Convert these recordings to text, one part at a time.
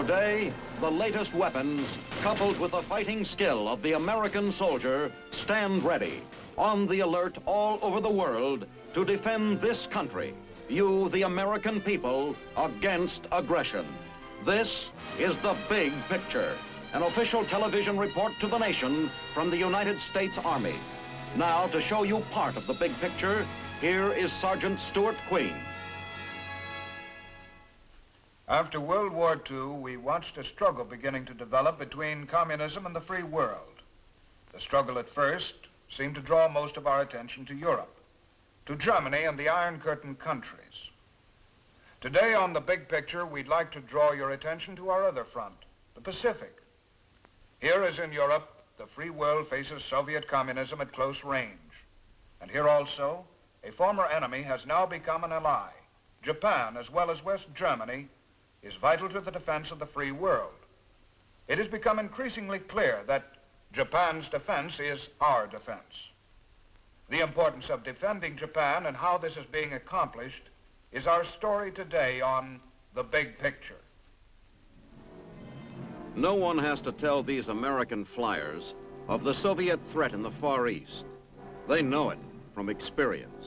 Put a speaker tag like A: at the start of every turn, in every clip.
A: Today, the latest weapons, coupled with the fighting skill of the American soldier, stand ready, on the alert all over the world to defend this country, you, the American people, against aggression. This is The Big Picture, an official television report to the nation from the United States Army. Now, to show you part of the big picture, here is Sergeant Stuart Queen.
B: After World War II, we watched a struggle beginning to develop between communism and the free world. The struggle at first seemed to draw most of our attention to Europe, to Germany and the Iron Curtain countries. Today on The Big Picture, we'd like to draw your attention to our other front, the Pacific. Here, as in Europe, the free world faces Soviet communism at close range. And here also, a former enemy has now become an ally. Japan, as well as West Germany, is vital to the defense of the free world. It has become increasingly clear that Japan's defense is our defense. The importance of defending Japan and how this is being accomplished is our story today on The Big Picture.
A: No one has to tell these American flyers of the Soviet threat in the Far East. They know it from experience.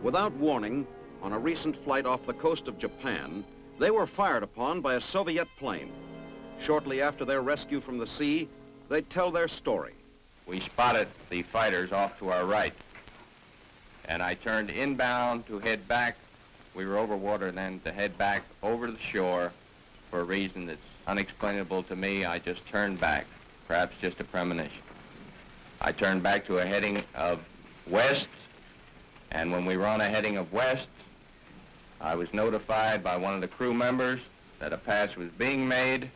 A: Without warning, on a recent flight off the coast of Japan, they were fired upon by a Soviet plane. Shortly after their rescue from the sea, they tell their story.
C: We spotted the fighters off to our right, and I turned inbound to head back. We were over water then to head back over the shore for a reason that's unexplainable to me. I just turned back, perhaps just a premonition. I turned back to a heading of west, and when we were on a heading of west, I was notified by one of the crew members that a pass was being made,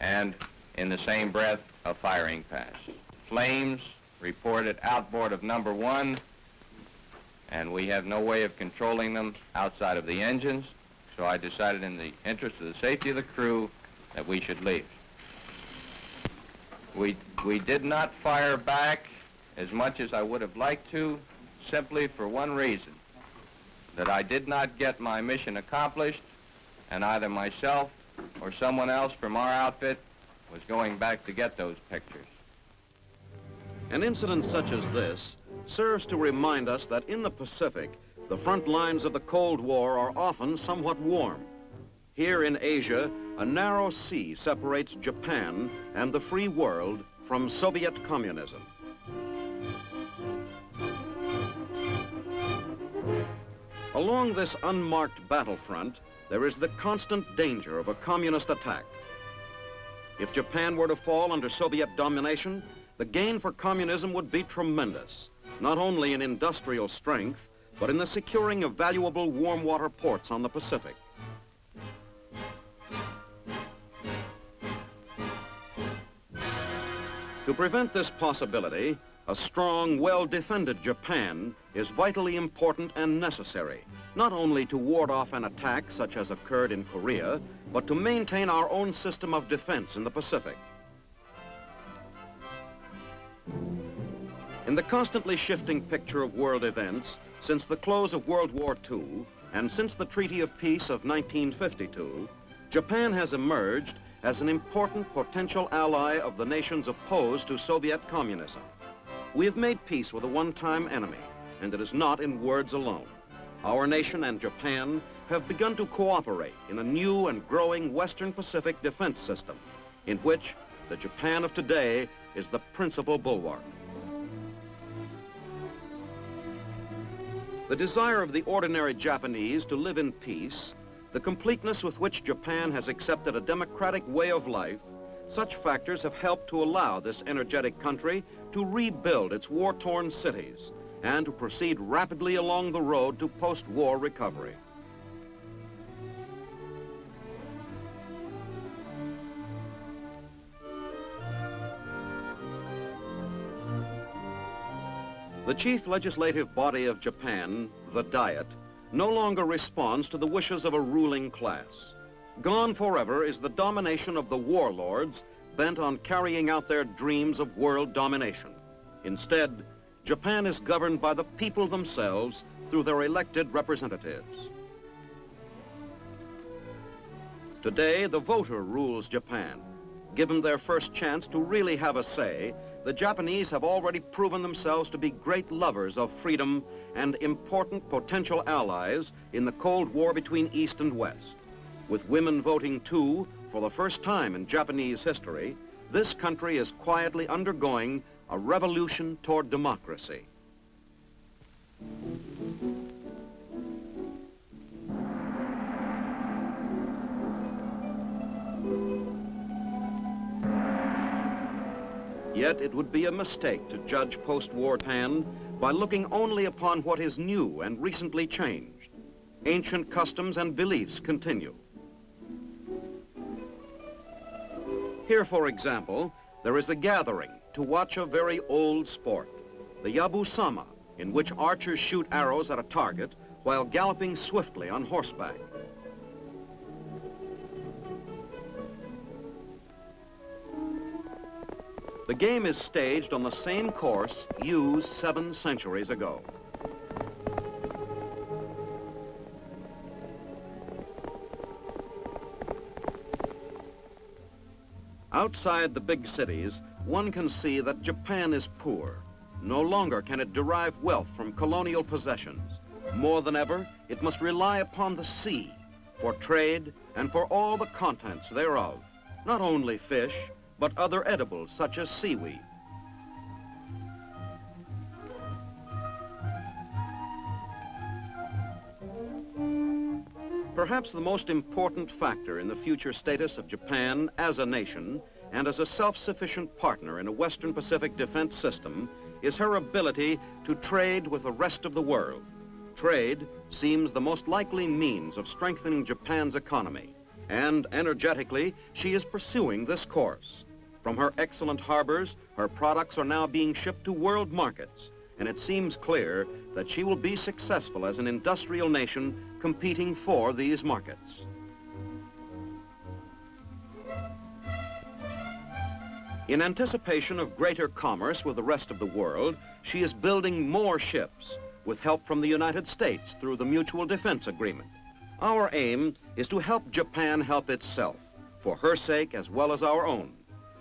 C: and in the same breath, a firing pass. Flames reported outboard of number 1, and we have no way of controlling them outside of the engines, so I decided in the interest of the safety of the crew that we should leave. We did not fire back as much as I would have liked to, simply for one reason, that I did not get my mission accomplished, and either myself or someone else from our outfit was going back to get those pictures.
A: An incident such as this serves to remind us that in the Pacific, the front lines of the Cold War are often somewhat warm. Here in Asia, a narrow sea separates Japan and the free world from Soviet communism. Along this unmarked battlefront, there is the constant danger of a communist attack. If Japan were to fall under Soviet domination, the gain for communism would be tremendous, not only in industrial strength, but in the securing of valuable warm water ports on the Pacific. To prevent this possibility, a strong, well-defended Japan is vitally important and necessary, not only to ward off an attack such as occurred in Korea, but to maintain our own system of defense in the Pacific. In the constantly shifting picture of world events, since the close of World War II and since the Treaty of Peace of 1952, Japan has emerged as an important potential ally of the nations opposed to Soviet communism. We have made peace with a one-time enemy, and it is not in words alone. Our nation and Japan have begun to cooperate in a new and growing Western Pacific defense system, in which the Japan of today is the principal bulwark. The desire of the ordinary Japanese to live in peace, the completeness with which Japan has accepted a democratic way of life, such factors have helped to allow this energetic country to rebuild its war-torn cities and to proceed rapidly along the road to post-war recovery. The chief legislative body of Japan, the Diet, no longer responds to the wishes of a ruling class. Gone forever is the domination of the warlords bent on carrying out their dreams of world domination. Instead, Japan is governed by the people themselves through their elected representatives. Today, the voter rules Japan. Given their first chance to really have a say, the Japanese have already proven themselves to be great lovers of freedom and important potential allies in the Cold War between East and West. With women voting too, for the first time in Japanese history, this country is quietly undergoing a revolution toward democracy. Yet it would be a mistake to judge post-war Japan by looking only upon what is new and recently changed. Ancient customs and beliefs continue. Here, for example, there is a gathering to watch a very old sport, the Yabusama, in which archers shoot arrows at a target while galloping swiftly on horseback. The game is staged on the same course used 7 centuries ago. Outside the big cities, one can see that Japan is poor. No longer can it derive wealth from colonial possessions. More than ever, it must rely upon the sea for trade and for all the contents thereof, not only fish, but other edibles such as seaweed. Perhaps the most important factor in the future status of Japan as a nation and as a self-sufficient partner in a Western Pacific defense system is her ability to trade with the rest of the world. Trade seems the most likely means of strengthening Japan's economy, and energetically, she is pursuing this course. From her excellent harbors, her products are now being shipped to world markets, and it seems clear that she will be successful as an industrial nation competing for these markets. In anticipation of greater commerce with the rest of the world, she is building more ships with help from the United States through the Mutual Defense Agreement. Our aim is to help Japan help itself, for her sake as well as our own.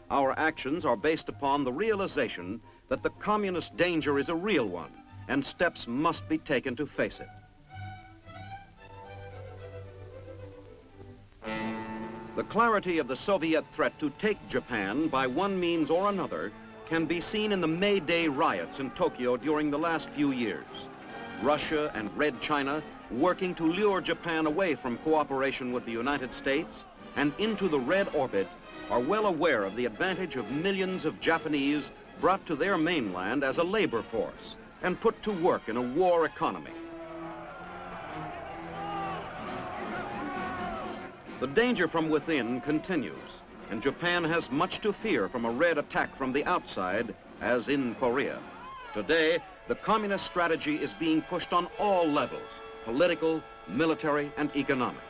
A: Our actions are based upon the realization that the communist danger is a real one, and steps must be taken to face it. The clarity of the Soviet threat to take Japan by one means or another can be seen in the May Day riots in Tokyo during the last few years. Russia and Red China, working to lure Japan away from cooperation with the United States and into the Red Orbit, are well aware of the advantage of millions of Japanese brought to their mainland as a labor force and put to work in a war economy. The danger from within continues, and Japan has much to fear from a Red attack from the outside, as in Korea. Today, the communist strategy is being pushed on all levels, political, military, and economic.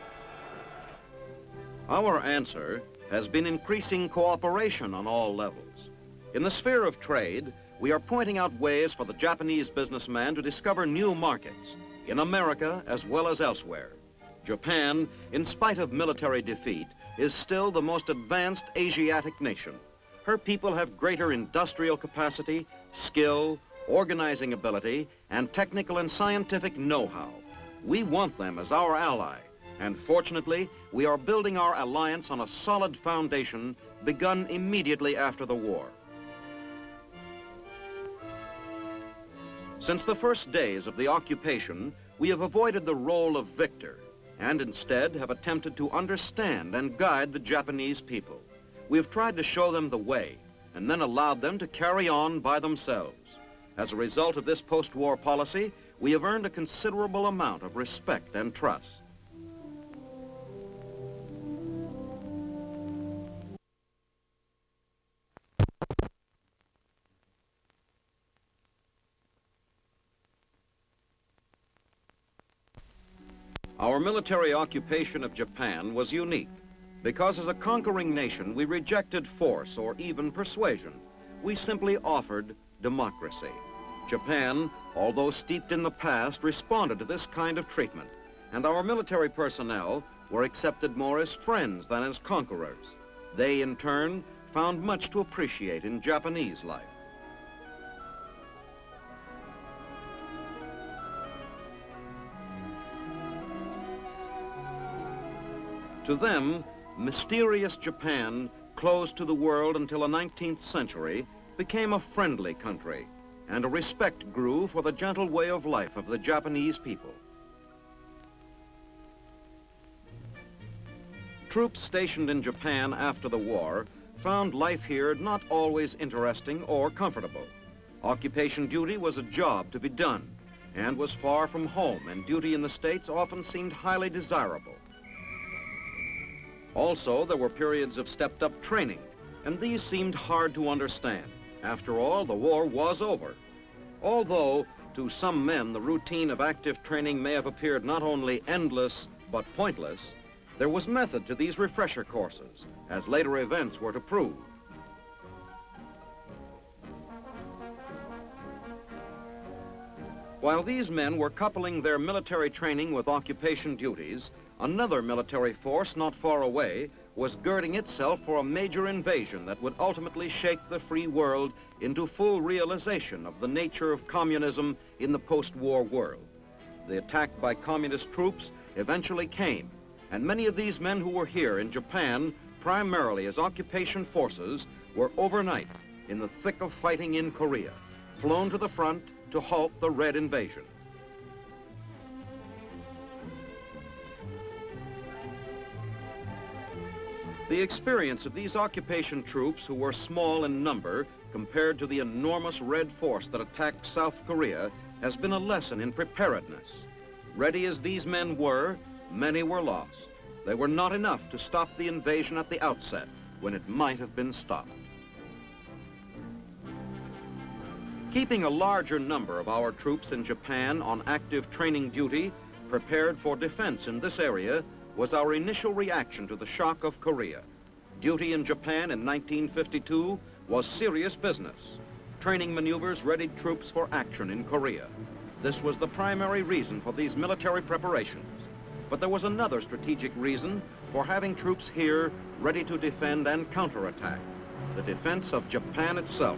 A: Our answer has been increasing cooperation on all levels. In the sphere of trade, we are pointing out ways for the Japanese businessman to discover new markets, in America as well as elsewhere. Japan, in spite of military defeat, is still the most advanced Asiatic nation. Her people have greater industrial capacity, skill, organizing ability, and technical and scientific know-how. We want them as our ally. And fortunately, we are building our alliance on a solid foundation begun immediately after the war. Since the first days of the occupation, we have avoided the role of victor and instead have attempted to understand and guide the Japanese people. We have tried to show them the way and then allowed them to carry on by themselves. As a result of this post-war policy, we have earned a considerable amount of respect and trust. Our military occupation of Japan was unique because as a conquering nation, we rejected force or even persuasion. We simply offered democracy. Japan, although steeped in the past, responded to this kind of treatment, and our military personnel, were accepted more as friends than as conquerors. They, in turn, found much to appreciate in Japanese life. To them, mysterious Japan, closed to the world until the 19th century, became a friendly country, and a respect grew for the gentle way of life of the Japanese people. Troops stationed in Japan after the war found life here not always interesting or comfortable. Occupation duty was a job to be done and was far from home, and duty in the States often seemed highly desirable. Also, there were periods of stepped-up training, and these seemed hard to understand. After all, the war was over. Although, to some men, the routine of active training may have appeared not only endless, but pointless, there was method to these refresher courses, as later events were to prove. While these men were coupling their military training with occupation duties, another military force not far away was girding itself for a major invasion that would ultimately shake the free world into full realization of the nature of communism in the post-war world. The attack by communist troops eventually came, and many of these men who were here in Japan, primarily as occupation forces, were overnight in the thick of fighting in Korea, flown to the front to halt the Red invasion. The experience of these occupation troops, who were small in number compared to the enormous Red force that attacked South Korea, has been a lesson in preparedness. Ready as these men were, many were lost. They were not enough to stop the invasion at the outset, when it might have been stopped. Keeping a larger number of our troops in Japan on active training duty, prepared for defense in this area, was our initial reaction to the shock of Korea. Duty in Japan in 1952 was serious business. Training maneuvers readied troops for action in Korea. This was the primary reason for these military preparations. But there was another strategic reason for having troops here ready to defend and counterattack: the defense of Japan itself.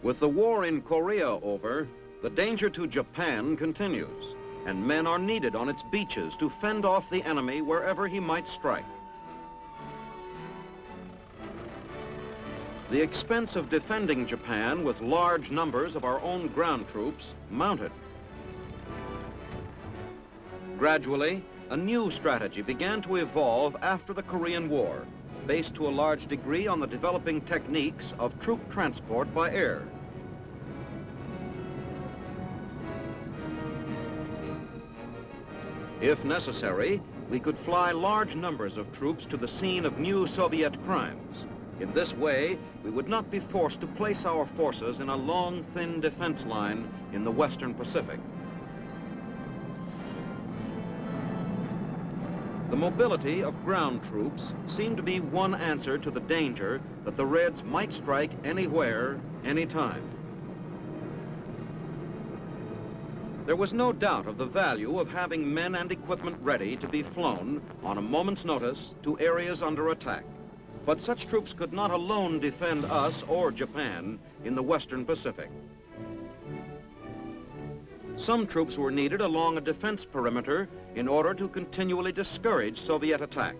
A: With the war in Korea over, the danger to Japan continues, and men are needed on its beaches to fend off the enemy wherever he might strike. The expense of defending Japan with large numbers of our own ground troops mounted. Gradually, a new strategy began to evolve after the Korean War, based to a large degree on the developing techniques of troop transport by air. If necessary, we could fly large numbers of troops to the scene of new Soviet crimes. In this way, we would not be forced to place our forces in a long, thin defense line in the Western Pacific. The mobility of ground troops seemed to be one answer to the danger that the Reds might strike anywhere, anytime. There was no doubt of the value of having men and equipment ready to be flown on a moment's notice to areas under attack. But such troops could not alone defend us or Japan in the Western Pacific. Some troops were needed along a defense perimeter in order to continually discourage Soviet attack.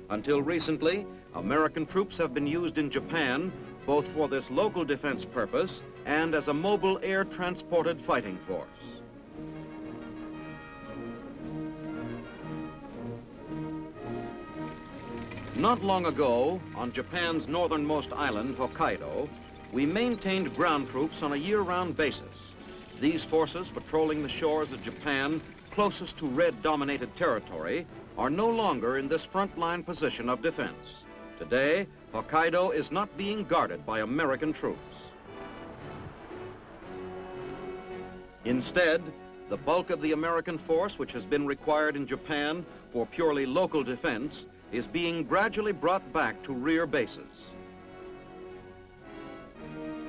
A: Until recently, American troops have been used in Japan both for this local defense purpose and as a mobile air-transported fighting force. Not long ago, on Japan's northernmost island, Hokkaido, we maintained ground troops on a year-round basis. These forces patrolling the shores of Japan closest to Red-dominated territory are no longer in this front-line position of defense. Today, Hokkaido is not being guarded by American troops. Instead, the bulk of the American force which has been required in Japan for purely local defense is being gradually brought back to rear bases.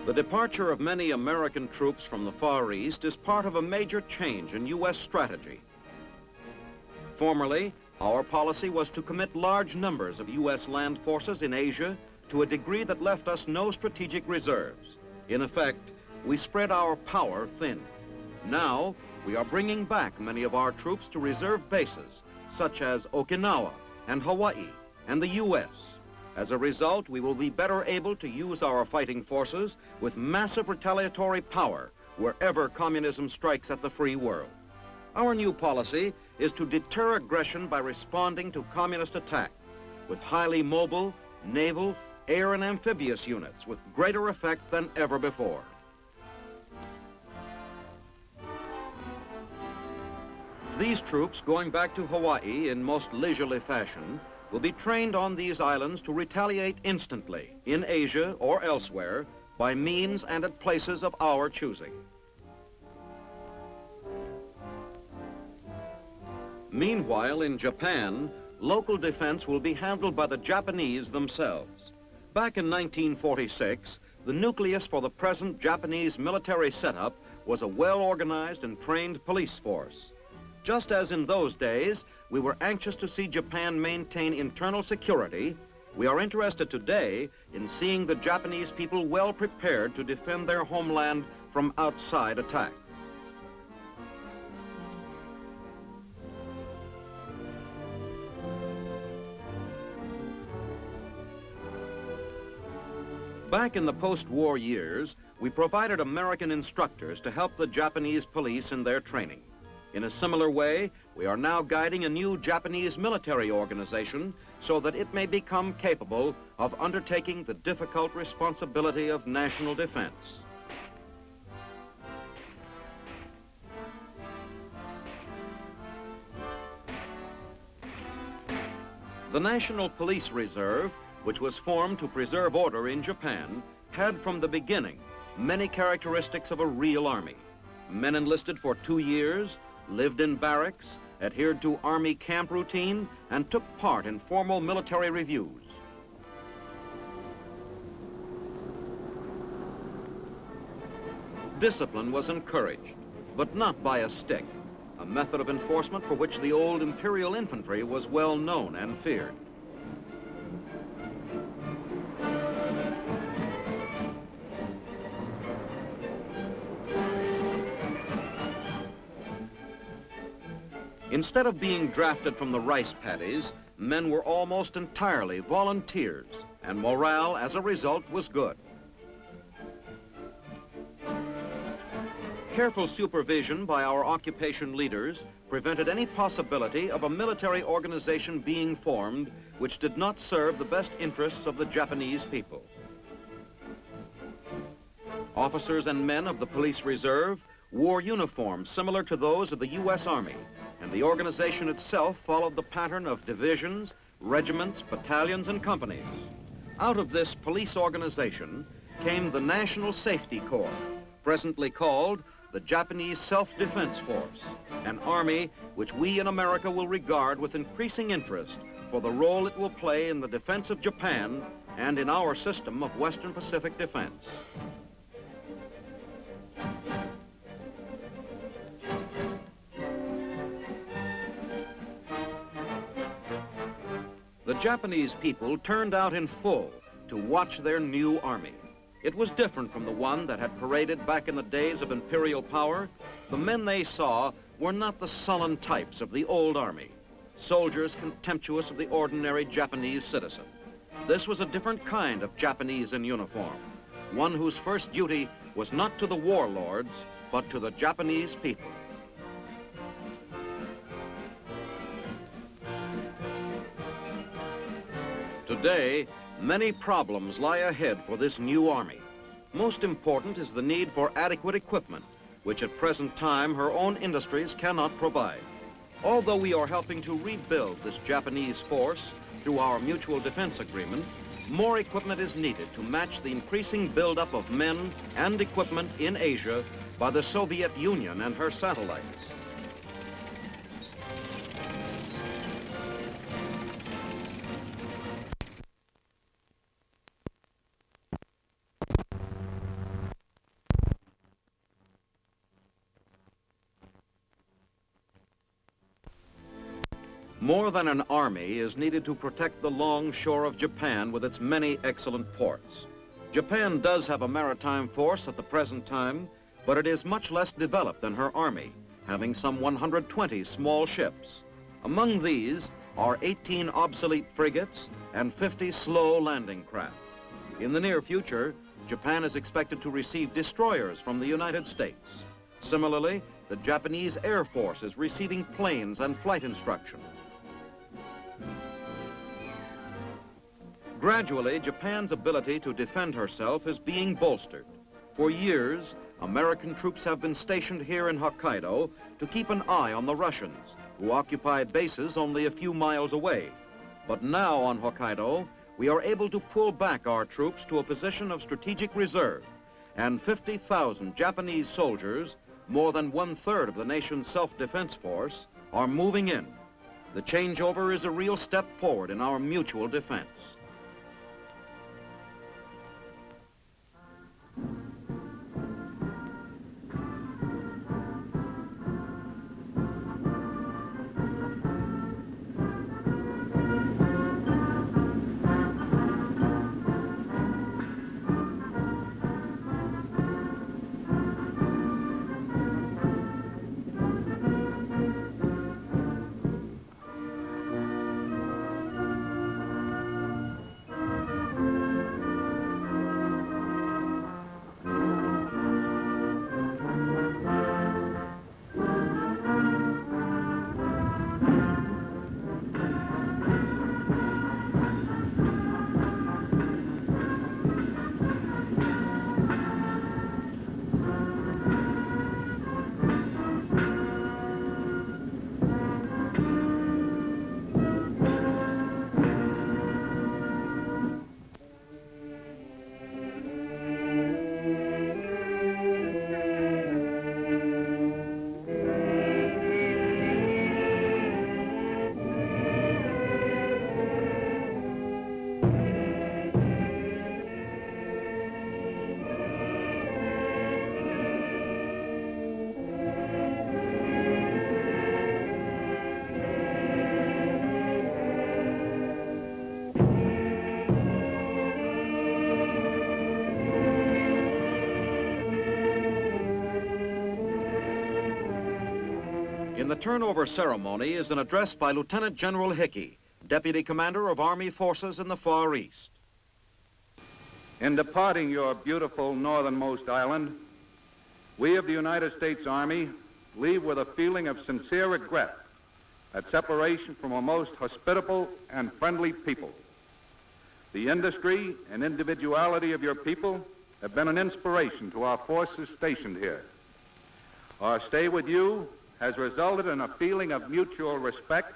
A: The departure of many American troops from the Far East is part of a major change in U.S. strategy. Formerly, our policy was to commit large numbers of U.S. land forces in Asia to a degree that left us no strategic reserves. In effect, we spread our power thin. Now, we are bringing back many of our troops to reserve bases, such as Okinawa and Hawaii and the U.S. As a result, we will be better able to use our fighting forces with massive retaliatory power wherever communism strikes at the free world. Our new policy is to deter aggression by responding to communist attack with highly mobile, naval, air and amphibious units with greater effect than ever before. These troops, going back to Hawaii in most leisurely fashion, will be trained on these islands to retaliate instantly in Asia or elsewhere by means and at places of our choosing. Meanwhile, in Japan, local defense will be handled by the Japanese themselves. Back in 1946, the nucleus for the present Japanese military setup was a well-organized and trained police force. Just as in those days, we were anxious to see Japan maintain internal security, we are interested today in seeing the Japanese people well prepared to defend their homeland from outside attack. Back in the post-war years, we provided American instructors to help the Japanese police in their training. In a similar way, we are now guiding a new Japanese military organization so that it may become capable of undertaking the difficult responsibility of national defense. The National Police Reserve, which was formed to preserve order in Japan, had from the beginning many characteristics of a real army. Men enlisted for 2 years, lived in barracks, adhered to Army camp routine, and took part in formal military reviews. Discipline was encouraged, but not by a stick, a method of enforcement for which the old Imperial infantry was well known and feared. Instead of being drafted from the rice paddies, men were almost entirely volunteers, and morale as a result was good. Careful supervision by our occupation leaders prevented any possibility of a military organization being formed which did not serve the best interests of the Japanese people. Officers and men of the Police Reserve wore uniforms similar to those of the U.S. Army, and the organization itself followed the pattern of divisions, regiments, battalions, and companies. Out of this police organization came the National Safety Corps, presently called the Japanese Self-Defense Force, an army which we in America will regard with increasing interest for the role it will play in the defense of Japan and in our system of Western Pacific defense. The Japanese people turned out in full to watch their new army. It was different from the one that had paraded back in the days of imperial power. The men they saw were not the sullen types of the old army, soldiers contemptuous of the ordinary Japanese citizen. This was a different kind of Japanese in uniform, one whose first duty was not to the warlords, but to the Japanese people. Today, many problems lie ahead for this new army. Most important is the need for adequate equipment, which at present time her own industries cannot provide. Although we are helping to rebuild this Japanese force through our mutual defense agreement, more equipment is needed to match the increasing buildup of men and equipment in Asia by the Soviet Union and her satellites. More than an army is needed to protect the long shore of Japan with its many excellent ports. Japan does have a maritime force at the present time, but it is much less developed than her army, having some 120 small ships. Among these are 18 obsolete frigates and 50 slow landing craft. In the near future, Japan is expected to receive destroyers from the United States. Similarly, the Japanese Air Force is receiving planes and flight instruction. Gradually, Japan's ability to defend herself is being bolstered. For years, American troops have been stationed here in Hokkaido to keep an eye on the Russians, who occupy bases only a few miles away. But now on Hokkaido, we are able to pull back our troops to a position of strategic reserve, and 50,000 Japanese soldiers, more than 1/3 of the nation's self-defense force, are moving in. The changeover is a real step forward in our mutual defense. In the turnover ceremony is an address by Lieutenant General Hickey, Deputy Commander of Army Forces in the Far East.
D: In departing your beautiful northernmost island, we of the United States Army leave with a feeling of sincere regret at separation from a most hospitable and friendly people. The industry and individuality of your people have been an inspiration to our forces stationed here. Our stay with you has resulted in a feeling of mutual respect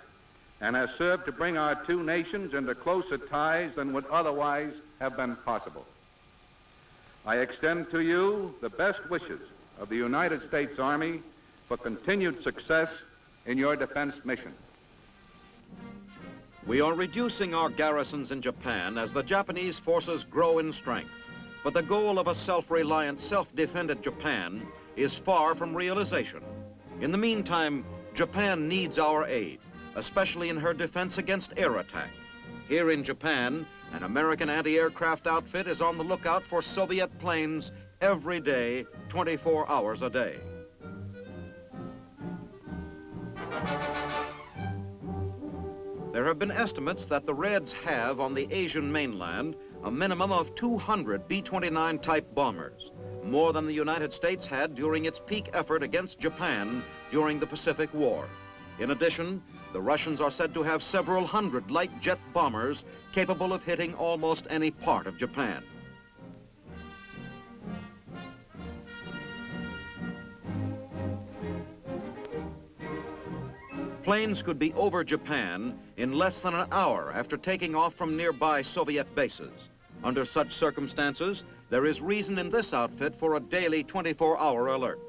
D: and has served to bring our two nations into closer ties than would otherwise have been possible. I extend to you the best wishes of the United States Army for continued success in your defense mission.
A: We are reducing our garrisons in Japan as the Japanese forces grow in strength, but the goal of a self-reliant, self-defended Japan is far from realization. In the meantime, Japan needs our aid, especially in her defense against air attack. Here in Japan, an American anti-aircraft outfit is on the lookout for Soviet planes every day, 24 hours a day. There have been estimates that the Reds have on the Asian mainland a minimum of 200 B-29 type bombers, more than the United States had during its peak effort against Japan during the Pacific War. In addition, the Russians are said to have several hundred light jet bombers capable of hitting almost any part of Japan. Planes could be over Japan in less than an hour after taking off from nearby Soviet bases. Under such circumstances, there is reason in this outfit for a daily 24-hour alert.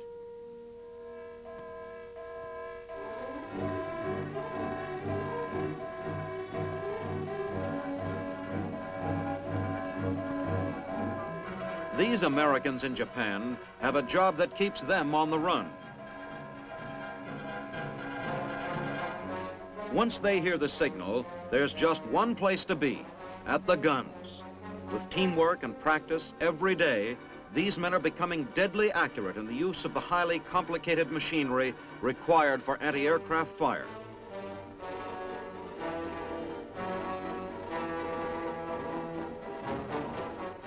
A: These Americans in Japan have a job that keeps them on the run. Once they hear the signal, there's just one place to be, at the guns. With teamwork and practice every day, these men are becoming deadly accurate in the use of the highly complicated machinery required for anti-aircraft fire.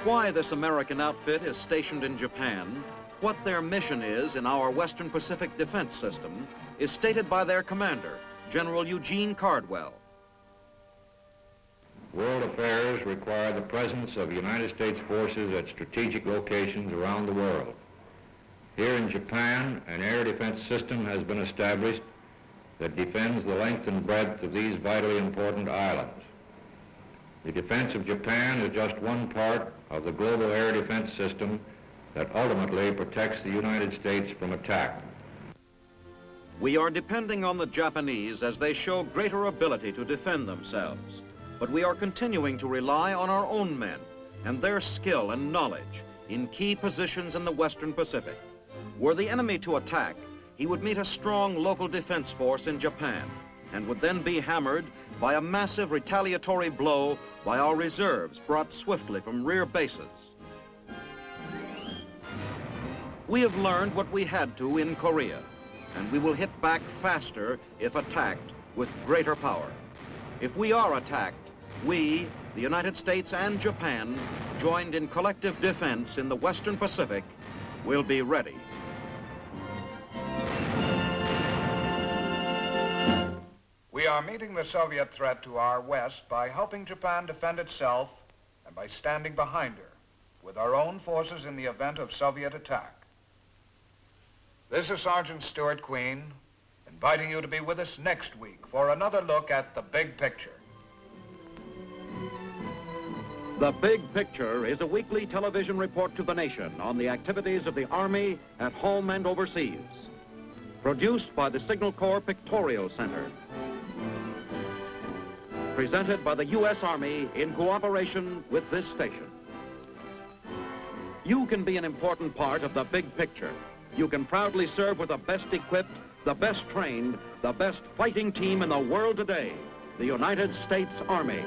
A: Why this American outfit is stationed in Japan, what their mission is in our Western Pacific defense system, is stated by their commander, General Eugene Cardwell.
E: World affairs require the presence of United States forces at strategic locations around the world. Here in Japan, an air defense system has been established that defends the length and breadth of these vitally important islands. The defense of Japan is just one part of the global air defense system that ultimately protects the United States from attack.
A: We are depending on the Japanese as they show greater ability to defend themselves, but we are continuing to rely on our own men and their skill and knowledge in key positions in the Western Pacific. Were the enemy to attack, he would meet a strong local defense force in Japan and would then be hammered by a massive retaliatory blow by our reserves brought swiftly from rear bases. We have learned what we had to in Korea, and we will hit back faster if attacked with greater power. If we are attacked, we, the United States and Japan, joined in collective defense in the Western Pacific, will be ready.
B: We are meeting the Soviet threat to our west by helping Japan defend itself and by standing behind her with our own forces in the event of Soviet attack. This is Sergeant Stuart Queen, inviting you to be with us next week for another look at the big picture.
A: The Big Picture is a weekly television report to the nation on the activities of the Army at home and overseas. Produced by the Signal Corps Pictorial Center. Presented by the U.S. Army in cooperation with this station. You can be an important part of the big picture. You can proudly serve with the best equipped, the best trained, the best fighting team in the world today, the United States Army.